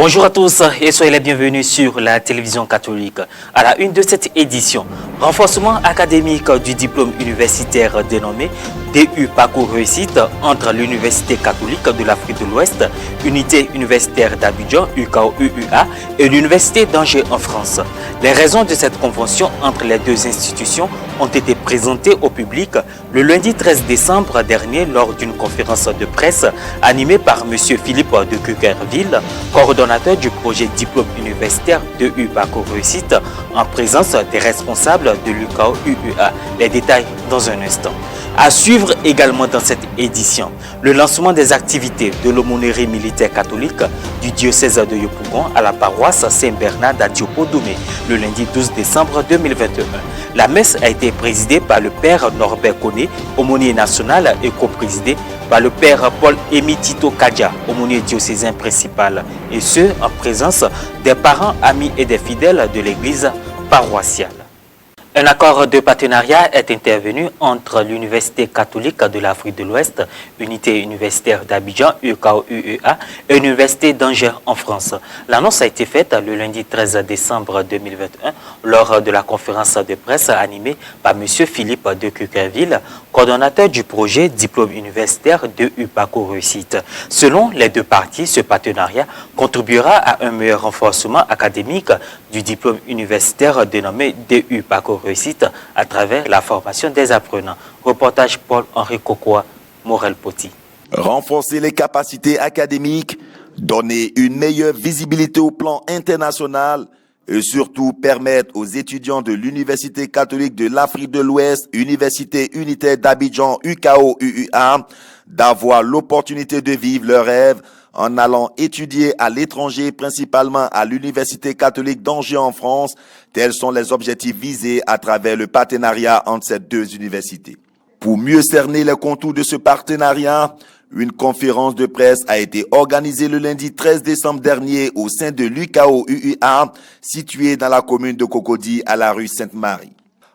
Bonjour à tous et soyez les bienvenus sur la télévision catholique. À la une de cette édition, renforcement académique du diplôme universitaire dénommé DU Parcours Réussite entre l'Université catholique de l'Afrique de l'Ouest, Unité universitaire d'Abidjan, UKO-UUA, et l'Université d'Angers en France. Les raisons de cette convention entre les deux institutions ont été présentées au public le lundi 13 décembre dernier lors d'une conférence de presse animée par M. Philippe de Cuquerville, coordonnateur du projet diplôme universitaire DU Parcours Réussite, en présence des responsables de l'UKO-UUA. Les détails dans un instant. À suivre également dans cette édition, le lancement des activités de l'aumônerie militaire catholique du diocèse de Yopougon à la paroisse Saint-Bernard d'Adiopo-Doumé le lundi 12 décembre 2021. La messe a été présidée par le père Norbert Koné, aumônier national, et coprésidée par le père Paul-Émile Tito Kadja, aumônier diocésain principal, et ce, en présence des parents, amis et des fidèles de l'église paroissiale. Un accord de partenariat est intervenu entre l'Université catholique de l'Afrique de l'Ouest, Unité universitaire d'Abidjan, UKO-UUA, et l'Université d'Angers en France. L'annonce a été faite le lundi 13 décembre 2021 lors de la conférence de presse animée par M. Philippe de Cuquerville, coordonnateur du projet diplôme universitaire DU Parcours Réussite. Selon les deux parties, ce partenariat contribuera à un meilleur renforcement académique du diplôme universitaire dénommé DU Parcours Réussite à travers la formation des apprenants. Reportage Paul-Henri Kokoa, Morel Poti. Renforcer les capacités académiques, donner une meilleure visibilité au plan international et surtout permettre aux étudiants de l'Université catholique de l'Afrique de l'Ouest, Université unitaire d'Abidjan, UKO-UUA, d'avoir l'opportunité de vivre leurs rêves en allant étudier à l'étranger, principalement à l'Université catholique d'Angers en France. Tels sont les objectifs visés à travers le partenariat entre ces deux universités. Pour mieux cerner les contours de ce partenariat, une conférence de presse a été organisée le lundi 13 décembre dernier au sein de l'UKO-UUA, situé dans la commune de Cocody à la rue Sainte-Marie.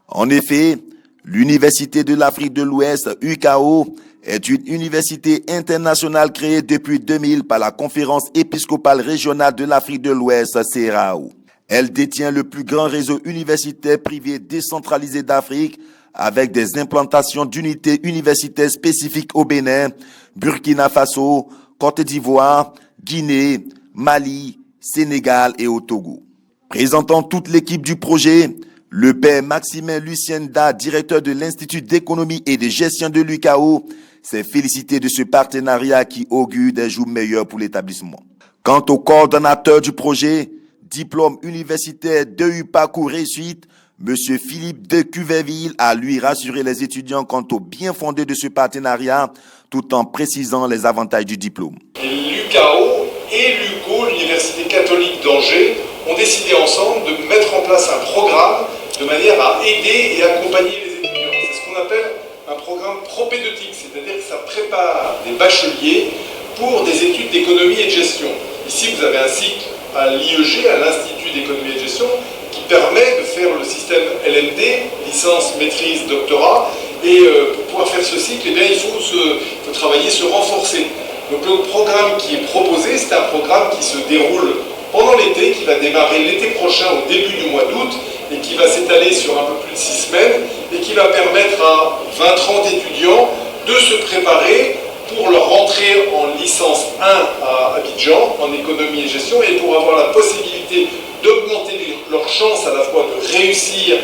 En effet, l'Université de l'Afrique de l'Ouest, UKO, est une université internationale créée depuis 2000 par la Conférence épiscopale régionale de l'Afrique de l'Ouest, CERAO. Elle détient le plus grand réseau universitaire privé décentralisé d'Afrique, avec des implantations d'unités universitaires spécifiques au Bénin, Burkina Faso, Côte d'Ivoire, Guinée, Mali, Sénégal et au Togo. Présentant toute l'équipe du projet, le père Maximin Lucienda, directeur de l'Institut d'économie et de gestion de l'UKO, s'est félicité de ce partenariat qui augure des jours meilleurs pour l'établissement. Quant au coordonnateur du projet, diplôme universitaire DU Parcours Réussite, M. Philippe de Cuquerville a lui rassuré les étudiants quant au bien fondé de ce partenariat, tout en précisant les avantages du diplôme. L'UKO et l'UCO, l'Université catholique d'Angers, ont décidé ensemble de mettre en place un programme de manière à aider et accompagner les étudiants. C'est ce qu'on appelle un programme propédeutique, c'est-à-dire que ça prépare des bacheliers pour des études d'économie et de gestion. Ici, vous avez un cycle à l'IEG, à l'Institut d'économie et de gestion, qui permet de faire le système LMD, licence, maîtrise, doctorat, et pour pouvoir faire ce cycle, eh bien, il faut travailler, se renforcer. Donc le programme qui est proposé, c'est un programme qui se déroule pendant l'été, qui va démarrer l'été prochain au début du mois d'août, et qui va s'étaler sur un peu plus de 6 semaines, et qui va permettre à 20-30 étudiants de se préparer pour leur rentrée en licence 1 à Abidjan, en économie et gestion, et pour avoir la possibilité d'augmenter leurs chances à la fois de réussir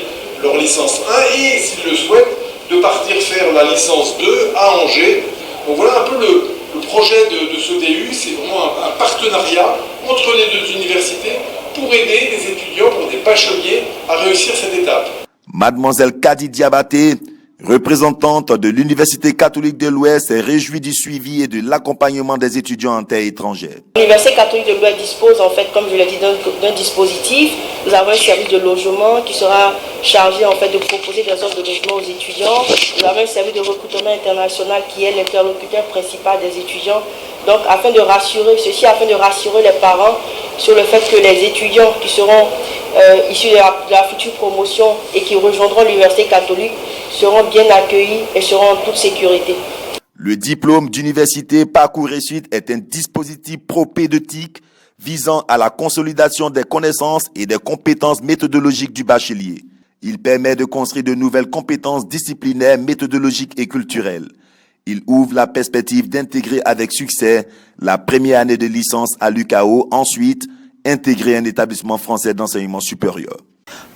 leur licence 1 et, s'ils le souhaitent, de partir faire la licence 2 à Angers. Donc voilà un peu le projet de ce DU, c'est vraiment un partenariat entre les deux universités pour aider les étudiants, pour des bacheliers, à réussir cette étape. Mademoiselle Kadi Diabaté, représentante de l'Université catholique de l'Ouest, s'est réjouie du suivi et de l'accompagnement des étudiants en terre étrangère. L'Université catholique de l'Ouest dispose, en fait, comme je l'ai dit, d'un dispositif. Nous avons un service de logement qui sera chargé, en fait, de proposer des offres de logement aux étudiants. Nous avons un service de recrutement international qui est l'interlocuteur principal des étudiants. Donc, afin de rassurer les parents sur le fait que les étudiants qui seront issus de la future promotion et qui rejoindront l'Université catholique seront bien accueillis et seront en toute sécurité. Le diplôme d'université Parcours Réussite est un dispositif propédeutique visant à la consolidation des connaissances et des compétences méthodologiques du bachelier. Il permet de construire de nouvelles compétences disciplinaires, méthodologiques et culturelles. Il ouvre la perspective d'intégrer avec succès la première année de licence à l'UCAO, ensuite intégrer un établissement français d'enseignement supérieur.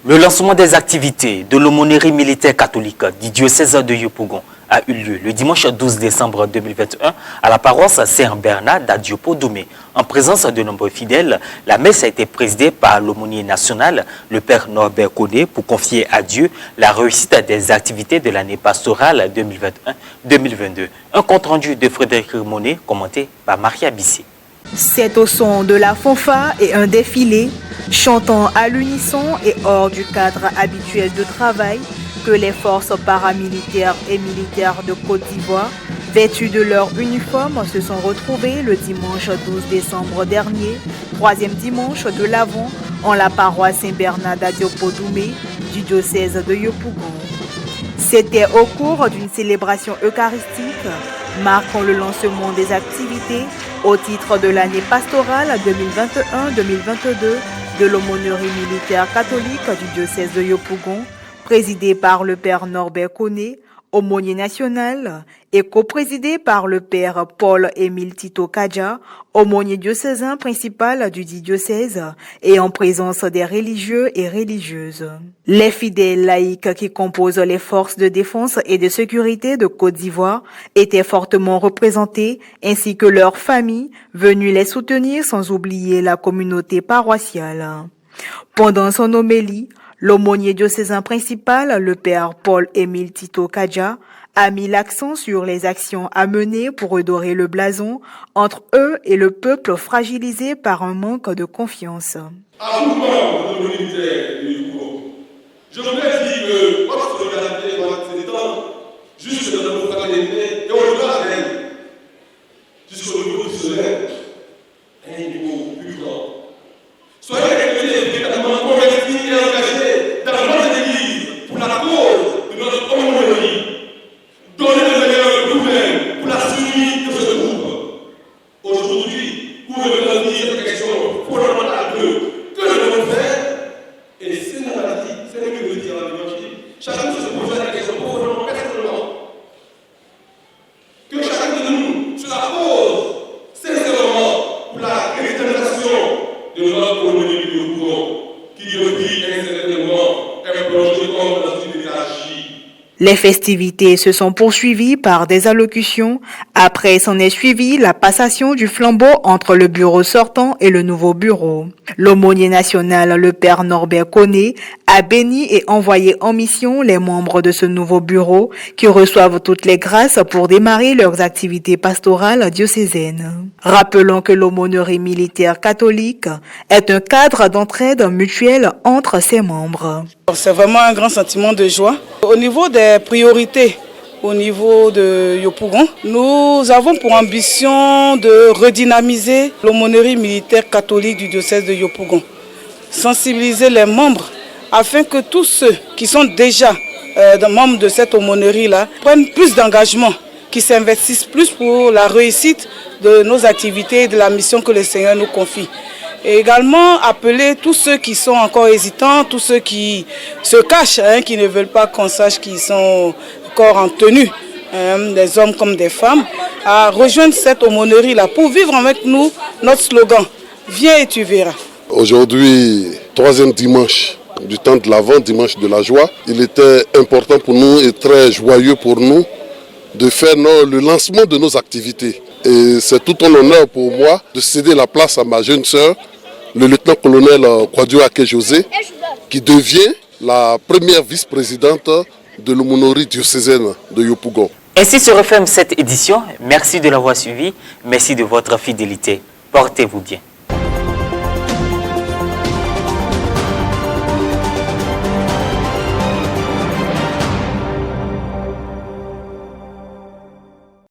Le lancement des activités de l'aumônerie militaire catholique du diocèse de Yopougon a eu lieu le dimanche 12 décembre 2021 à la paroisse Saint-Bernard d'Adiopo-Doumé. En présence de nombreux fidèles, la messe a été présidée par l'aumônier national, le père Norbert Koné, pour confier à Dieu la réussite des activités de l'année pastorale 2021-2022. Un compte-rendu de Frédéric Monet, commenté par Maria Bissé. C'est au son de la fanfare et un défilé, chantant à l'unisson et hors du cadre habituel de travail, que les forces paramilitaires et militaires de Côte d'Ivoire, vêtues de leur uniforme, se sont retrouvées le dimanche 12 décembre dernier, troisième dimanche de l'Avent, en la paroisse Saint-Bernard d'Adiopo-Doumé du diocèse de Yopougon. C'était au cours d'une célébration eucharistique marquant le lancement des activités au titre de l'année pastorale 2021-2022 de l'aumônerie militaire catholique du diocèse de Yopougon, présidée par le père Norbert Koné, aumônier national, et coprésidée par le père Paul-Émile Tito Kadja, aumônier diocésain principal du dit diocèse, et en présence des religieux et religieuses. Les fidèles laïcs qui composent les forces de défense et de sécurité de Côte d'Ivoire étaient fortement représentés, ainsi que leurs familles, venues les soutenir sans oublier la communauté paroissiale. Pendant son homélie, l'aumônier diocésain principal, le père Paul-Émile Tito Kadja, a mis l'accent sur les actions à mener pour redorer le blason entre eux et le peuple fragilisé par un manque de confiance. À vous, membres de l'unité du groupe, je voudrais dire que votre solidarité doit s'étendre jusque dans nos fraternités et au-delà d'elle, jusqu'au niveau du soleil, à un niveau plus grand. Soyez véritablement convertis et engagés dans notre Église pour la cause de notre aumônerie. Donnez le meilleur de vous-même pour la survie de ce groupe. Aujourd'hui, vous devez revenir cette question fondamentale de que devons-nous faire? Et c'est nous l'a dit, c'est nous qui le dit dans l'Évangile. Chacun se pose la question profondément, personnellement. Que chacun de nous se la pose sincèrement pour la cristallisation de notre aumônerie du Yopougon, qui depuis un certain moment est plongée comme dans une léthargie. Les festivités se sont poursuivies par des allocutions. Après s'en est suivi la passation du flambeau entre le bureau sortant et le nouveau bureau. L'aumônier national, le père Norbert Koné, a béni et envoyé en mission les membres de ce nouveau bureau qui reçoivent toutes les grâces pour démarrer leurs activités pastorales diocésaines. Rappelons que l'aumônerie militaire catholique est un cadre d'entraide mutuelle entre ses membres. C'est vraiment un grand sentiment de joie. Au niveau des priorités, au niveau de Yopougon, nous avons pour ambition de redynamiser l'aumônerie militaire catholique du diocèse de Yopougon. Sensibiliser les membres afin que tous ceux qui sont déjà membres de cette aumônerie-là prennent plus d'engagement, qui s'investissent plus pour la réussite de nos activités et de la mission que le Seigneur nous confie. Et également appeler tous ceux qui sont encore hésitants, tous ceux qui se cachent, qui ne veulent pas qu'on sache qu'ils sont encore en tenue, des hommes comme des femmes, à rejoindre cette aumônerie-là pour vivre avec nous notre slogan « Viens et tu verras ». Aujourd'hui, troisième dimanche du temps de l'Avent, dimanche de la joie, il était important pour nous et très joyeux pour nous de faire le lancement de nos activités. Et c'est tout un honneur pour moi de céder la place à ma jeune sœur, le lieutenant-colonel Kwadjo Ake-José, qui devient la première vice-présidente de l'aumônerie diocésaine de Yopougon. Ainsi se referme cette édition. Merci de l'avoir suivi. Merci de votre fidélité. Portez-vous bien.